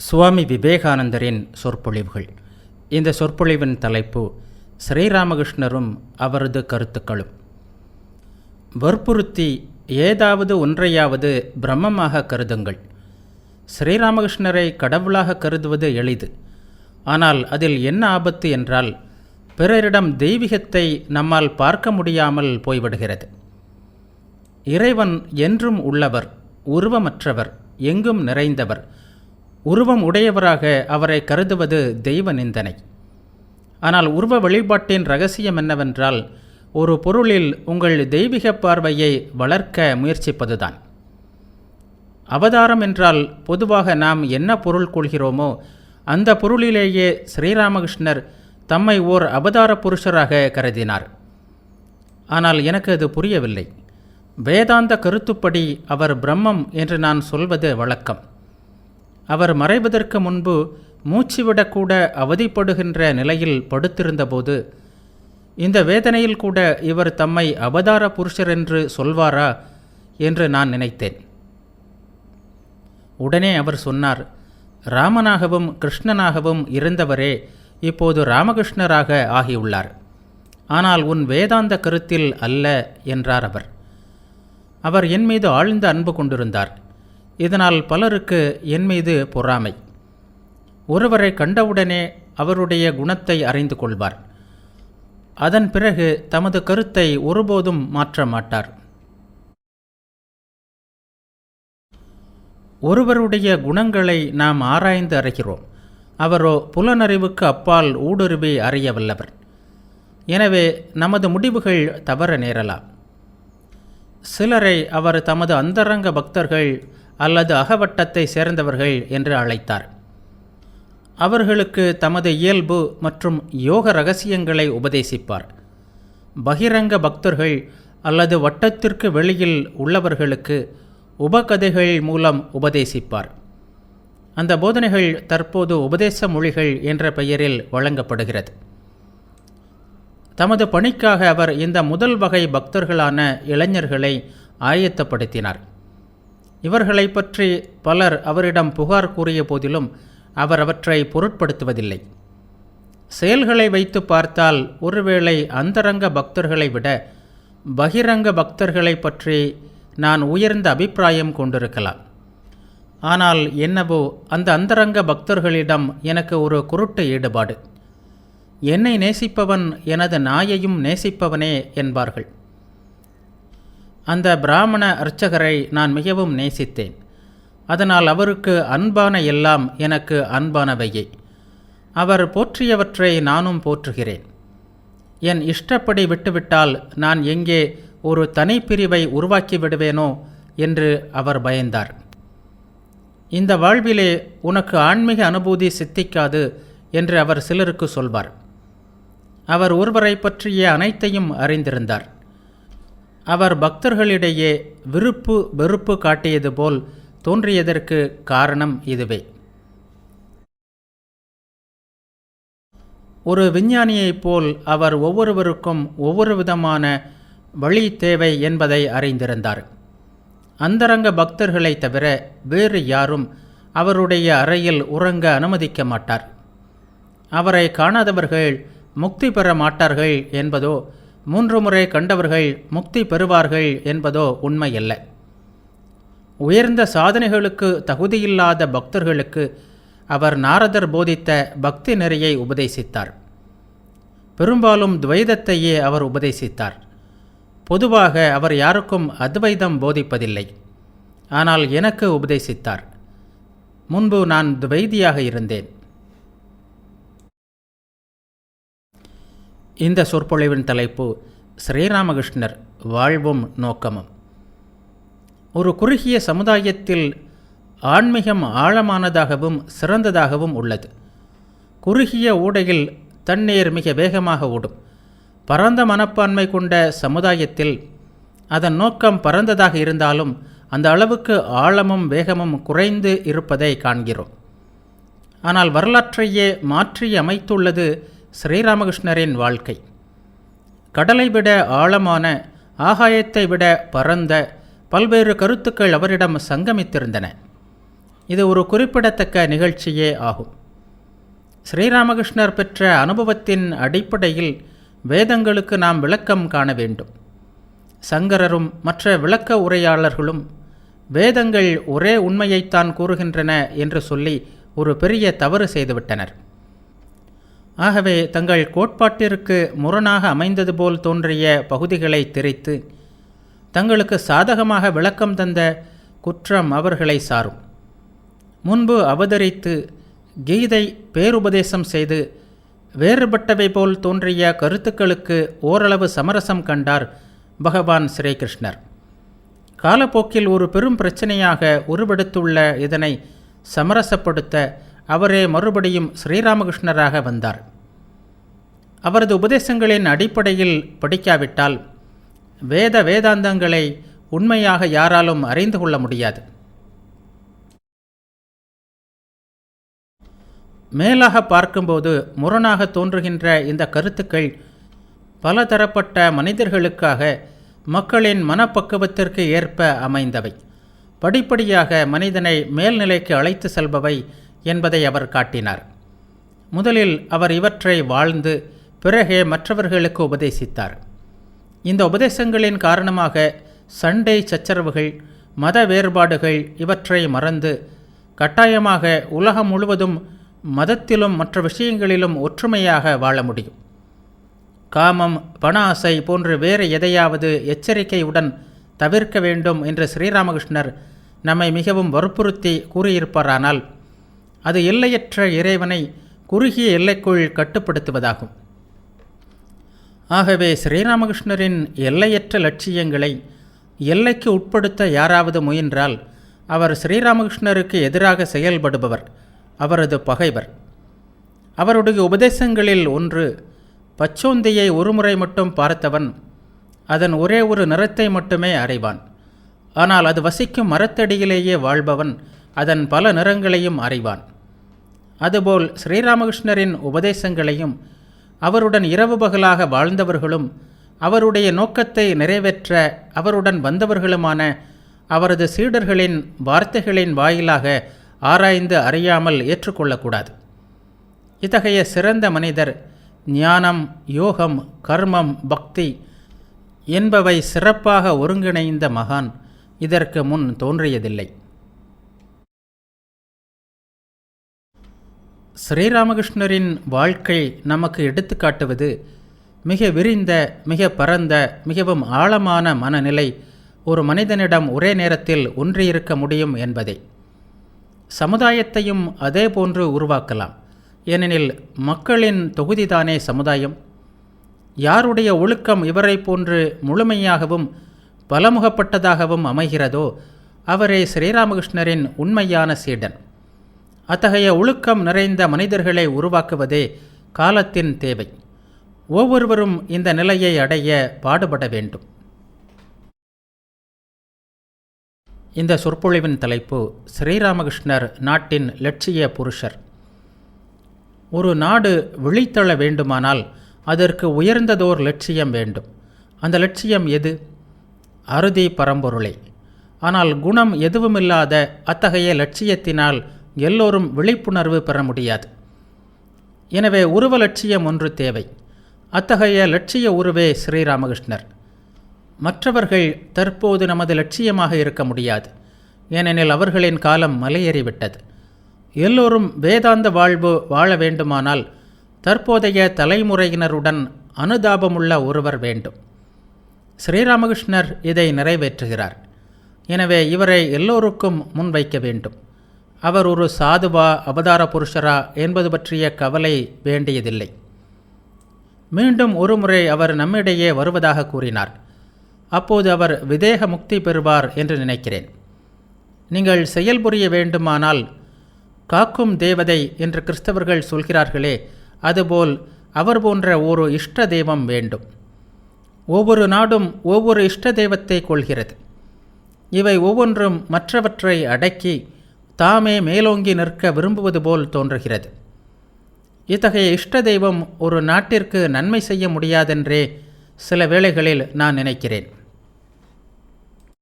சுவாமி விவேகானந்தரின் சொற்பொழிவுகள். இந்த சொற்பொழிவின் தலைப்பு ஸ்ரீராமகிருஷ்ணரும் அவரது கருத்துக்களும். வற்புறுத்தி ஏதாவது ஒன்றையாவது பிரம்மமாக கருதுங்கள். ஸ்ரீராமகிருஷ்ணரை கடவுளாக கருதுவது எளிது. ஆனால் அதில் என்ன ஆபத்து என்றால், பிறரிடம் தெய்வீகத்தை நம்மால் பார்க்க முடியாமல் போய்விடுகிறது. இறைவன் என்றும் உள்ளவர், உருவமற்றவர், எங்கும் நிறைந்தவர். உருவம் உடையவராக அவரை கருதுவது தெய்வ நிந்தனை. ஆனால் உருவ வழிபாட்டின் இரகசியம் என்னவென்றால், ஒரு பொருளில் உங்கள் தெய்வீக பார்வையை வளர்க்க முயற்சிப்பதுதான். அவதாரம் என்றால் பொதுவாக நாம் என்ன பொருள் கொள்கிறோமோ அந்த பொருளிலேயே ஸ்ரீராமகிருஷ்ணர் தம்மை ஓர் அவதார புருஷராக கருதினார். ஆனால் எனக்கு அது புரியவில்லை. வேதாந்த கருத்துப்படி அவர் பிரம்மம் என்று நான் சொல்வது வழக்கம். அவர் மறைவதற்கு முன்பு மூச்சுவிடக்கூட அவதிப்படுகின்ற நிலையில் படுத்திருந்தபோது, இந்த வேதனையில் கூட இவர் தம்மை அவதார புருஷர் என்று சொல்வாரா என்று நான் நினைத்தேன். உடனே அவர் சொன்னார், ராமனாகவும் கிருஷ்ணனாகவும் இருந்தவரே இப்போது ராமகிருஷ்ணராக ஆகியுள்ளார். ஆனால் உன் வேதாந்த கருத்தில் அல்ல என்றார் அவர். அவர் என் மீது ஆழ்ந்த அன்பு கொண்டிருந்தார். இதனால் பலருக்கு என் மீது பொறாமை. ஒருவரை கண்டவுடனே அவருடைய குணத்தை அறிந்து கொள்வார். அதன் பிறகு தமது கருத்தை ஒருபோதும் மாற்ற மாட்டார். ஒருவருடைய குணங்களை நாம் ஆராய்ந்து அறிகிறோம். அவரோ புலனறிவுக்கு அப்பால் ஊடுருவி அறிய வல்லவர். எனவே நமது முடிவுகள் தவற நேரலாம். சிலரை அவர் தமது அந்தரங்க பக்தர்கள் அல்லது அகவட்டத்தை சேர்ந்தவர்கள் என்று அழைத்தார். அவர்களுக்கு தமது இயல்பு மற்றும் யோக இரகசியங்களை உபதேசிப்பார். பகிரங்க பக்தர்கள் அல்லது வட்டத்திற்கு வெளியில் உள்ளவர்களுக்கு உபகதைகள் மூலம் உபதேசிப்பார். அந்த போதனைகள் தற்போது உபதேச மொழிகள் என்ற பெயரில் வழங்கப்படுகிறது. தமது பணிக்காக அவர் இந்த முதல் வகை பக்தர்களான இளைஞர்களை ஆயத்தப்படுத்தினார். இவர்களை பற்றி பலர் அவரிடம் புகார் கூறிய போதிலும் அவர் அவற்றை பொருட்படுத்துவதில்லை. செயல்களை வைத்து பார்த்தால் ஒருவேளை அந்தரங்க பக்தர்களை விட பகிரங்க பக்தர்களை பற்றி நான் உயர்ந்த அபிப்பிராயம் கொண்டிருக்கலாம். ஆனால் என்னவோ அந்த அந்தரங்க பக்தர்களிடம் எனக்கு ஒரு குருட்டு ஈடுபாடு. என்னை நேசிப்பவன் எனது நாயையும் நேசிப்பவனே என்பார்கள். அந்த பிராமண அர்ச்சகரை நான் மிகவும் நேசித்தேன். அதனால் அவருக்கு அன்பான எல்லாம் எனக்கு அன்பானவையே. அவர் போற்றியவற்றை நானும் போற்றுகிறேன். என் இஷ்டப்படி விட்டுவிட்டால் நான் எங்கே ஒரு தனிப்பிரிவை உருவாக்கி விடுவேனோ என்று அவர் பயந்தார். இந்த வாழ்விலே உனக்கு ஆன்மீக அனுபூதி சித்திக்காது என்று அவர் சிலருக்கு சொல்வார். அவர் ஒருவரை பற்றிய அனைத்தையும் அறிந்திருந்தார். அவர் பக்தர்களிடையே விருப்பு வெறுப்பு காட்டியது போல் தோன்றியதற்கு காரணம் இதுவே. ஒரு விஞ்ஞானியைப் போல் அவர் ஒவ்வொருவருக்கும் ஒவ்வொரு விதமான வழி தேவை என்பதை அறிந்திருந்தார். அந்தரங்க பக்தர்களை தவிர வேறு யாரும் அவருடைய அறையில் உறங்க அனுமதிக்க மாட்டார். அவரை காணாதவர்கள் முக்தி பெற மாட்டார்கள் என்பதோ 3 முறை கண்டவர்கள் முக்தி பெறுவார்கள் என்பதோ உண்மையல்ல. உயர்ந்த சாதனைகளுக்கு தகுதியில்லாத பக்தர்களுக்கு அவர் நாரதர் போதித்த பக்தி நெறியை உபதேசித்தார். பெரும்பாலும் துவைதத்தையே அவர் உபதேசித்தார். பொதுவாக அவர் யாருக்கும் அத்வைதம் போதிப்பதில்லை. ஆனால் எனக்கு உபதேசித்தார். முன்பு நான் துவைதியாக இருந்தேன். இந்த சொற்பொழிவின் தலைப்பு ஸ்ரீராமகிருஷ்ணர் வாழ்வும் நோக்கமும். ஒரு குறுகிய சமுதாயத்தில் ஆன்மீகம் ஆழமானதாகவும் சிறந்ததாகவும் உள்ளது. குறுகிய ஊடையில் தண்ணீர் மிக வேகமாக ஓடும். பரந்த மனப்பான்மை கொண்ட சமுதாயத்தில் அதன் நோக்கம் பரந்ததாக இருந்தாலும் அந்த அளவுக்கு ஆழமும் வேகமும் குறைந்து இருப்பதை காண்கிறோம். ஆனால் வரலாற்றையே மாற்றி அமைத்துள்ளது ஸ்ரீராமகிருஷ்ணரின் வாழ்க்கை. கடலை விட ஆழமான, ஆகாயத்தை விட பரந்த பல்வேறு கருத்துக்கள் அவரிடம் சங்கமித்திருந்தன. இது ஒரு குறிப்பிடத்தக்க நிகழ்ச்சியே ஆகும். ஸ்ரீராமகிருஷ்ணர் பெற்ற அனுபவத்தின் அடிப்படையில் வேதங்களுக்கு நாம் விளக்கம் காண வேண்டும். சங்கரரும் மற்ற விளக்க உரையாளர்களும் வேதங்கள் ஒரே உண்மையைத்தான் கூறுகின்றன என்று சொல்லி ஒரு பெரிய தவறு செய்துவிட்டனர். ஆகவே தங்கள் கோட்பாட்டிற்கு முரணாக அமைந்தது போல் தோன்றிய பகுதிகளை திரித்து தங்களுக்கு சாதகமாக விளக்கம் தந்த குற்றம் அவர்களை சாரும். முன்பு அவதரித்து கீதை பேருபதேசம் செய்து வேறுபட்டவை போல் தோன்றிய கருத்துக்களுக்கு ஓரளவு சமரசம் கண்டார் பகவான் ஸ்ரீகிருஷ்ணர். காலப்போக்கில் ஒரு பெரும் பிரச்சனையாக உருவெடுத்துள்ள இதனை சமரசப்படுத்த அவரே மறுபடியும் ஸ்ரீராமகிருஷ்ணராக வந்தார். அவரது உபதேசங்களின் அடிப்படையில் படிக்காவிட்டால் வேதாந்தங்களை உண்மையாக யாராலும் அறிந்து கொள்ள முடியாது. மேலாக பார்க்கும்போது முரணாக தோன்றுகின்ற இந்த கருத்துக்கள் பலதரப்பட்ட மனிதர்களுக்காக மக்களின் மனப்பக்குவத்திற்கு ஏற்ப அமைந்தவை, படிப்படியாக மனிதனை மேல்நிலைக்கு அழைத்து செல்பவை என்பதை அவர் காட்டினார். முதலில் அவர் இவற்றை வாழ்ந்து பிறகே மற்றவர்களுக்கு உபதேசித்தார். இந்த உபதேசங்களின் காரணமாக சண்டை சச்சரவுகள், மத வேறுபாடுகள் இவற்றை மறந்து கட்டாயமாக உலகம் முழுவதும் மதத்திலும் மற்ற விஷயங்களிலும் ஒற்றுமையாக வாழ முடியும். காமம், பண ஆசை போன்று வேறு எதையாவது எச்சரிக்கையுடன் தவிர்க்க வேண்டும் என்று ஸ்ரீராமகிருஷ்ணர் நம்மை மிகவும் வற்புறுத்தி கூறியிருப்பாரானால் அது எல்லையற்ற இறைவனை குறுகிய எல்லைக்குள் கட்டுப்படுத்துவதாகும். ஆகவே ஸ்ரீராமகிருஷ்ணரின் எல்லையற்ற லட்சியங்களை எல்லைக்கு உட்படுத்த யாராவது முயன்றால் அவர் ஸ்ரீராமகிருஷ்ணருக்கு எதிராக செயல்படுபவர், அவரது பகைவர். அவருடைய உபதேசங்களில் ஒன்று, பச்சோந்தியை ஒருமுறை மட்டும் பார்த்தவன் அதன் ஒரே ஒரு நிறத்தை மட்டுமே அறிவான். ஆனால் அது வசிக்கும் மரத்தடியிலேயே வாழ்பவன் அதன் பல நிறங்களையும் அறிவான். அதுபோல் ஸ்ரீராமகிருஷ்ணரின் உபதேசங்களையும் அவருடன் இரவு பகலாக வாழ்ந்தவர்களும் அவருடைய நோக்கத்தை நிறைவேற்ற அவருடன் வந்தவர்களுமான அவரது சீடர்களின் வார்த்தைகளின் வாயிலாக ஆராய்ந்து அறியாமல் ஏற்றுக்கொள்ளக்கூடாது. இத்தகைய சிறந்த மனிதர் ஞானம், யோகம், கர்மம், பக்தி என்பவை சிறப்பாக ஒருங்கிணைந்த மகான் இதற்கு முன் தோன்றியதில்லை. ஸ்ரீராமகிருஷ்ணரின் வாழ்க்கை நமக்கு எடுத்துக்காட்டுவது மிக விரிந்த, மிக பரந்த, மிகவும் ஆழமான மனநிலை ஒரு மனிதனிடம் ஒரே நேரத்தில் ஒன்றியிருக்க முடியும் என்பதே. சமுதாயத்தையும் அதே போன்று உருவாக்கலாம். ஏனெனில் மக்களின் தொகுதிதானே சமுதாயம். யாருடைய ஒழுக்கம் இவரை போன்று முழுமையாகவும் பலமுகப்பட்டதாகவும் அமைகிறதோ அவரே ஸ்ரீராமகிருஷ்ணரின் உண்மையான சீடன். அத்தகைய ஒழுக்கம் நிறைந்த மனிதர்களை உருவாக்குவதே காலத்தின் தேவை. ஒவ்வொருவரும் இந்த நிலையை அடைய பாடுபட வேண்டும். இந்த சொற்பொழிவின் தலைப்பு ஸ்ரீராமகிருஷ்ணர் நாட்டின் லட்சிய புருஷர். ஒரு நாடு விழித்தெழ வேண்டுமானால் அதற்கு உயர்ந்ததோர் லட்சியம் வேண்டும். அந்த லட்சியம் எது? அறுதி பரம்பொருளை. ஆனால் குணம் எதுவுமில்லாத அத்தகைய லட்சியத்தினால் எல்லோரும் விழிப்புணர்வு பெற முடியாது. எனவே உருவ லட்சியம் ஒன்று தேவை. அத்தகைய லட்சிய உருவே ஸ்ரீராமகிருஷ்ணர். மற்றவர்கள் தற்போது நமது லட்சியமாக இருக்க முடியாது. ஏனெனில் அவர்களின் காலம் மலையேறிவிட்டது. எல்லோரும் வேதாந்த வாழ்வு வாழ வேண்டுமானால் தற்போதைய தலைமுறையினருடன் அனுதாபமுள்ள ஒருவர் வேண்டும். ஸ்ரீராமகிருஷ்ணர் இதை நிறைவேற்றுகிறார். எனவே இவரை எல்லோருக்கும் முன்வைக்க வேண்டும். அவர் ஒரு சாதுவா, அவதார புருஷரா என்பது பற்றிய கவலை வேண்டியதில்லை. மீண்டும் ஒருமுறை அவர் நம்மிடையே வருவதாக கூறினார். அப்போது அவர் விதேக முக்தி பெறுவார் என்று நினைக்கிறேன். நீங்கள் செயல்புரிய வேண்டுமானால் காக்கும் தேவதை என்று கிறிஸ்தவர்கள் சொல்கிறார்களே, அதுபோல் அவர் போன்ற ஒரு இஷ்ட தெய்வம் வேண்டும். ஒவ்வொரு நாடும் ஒவ்வொரு இஷ்ட தெய்வத்தை கொள்கிறது. இவை ஒவ்வொன்றும் மற்றவற்றை அடக்கி தாமே மேலோங்கி நிற்க விரும்புவது போல் தோன்றுகிறது. இத்தகைய இஷ்ட தெய்வம் ஒரு நாட்டிற்கு நன்மை செய்ய முடியாதென்றே சில வேளைகளில் நான் நினைக்கிறேன்.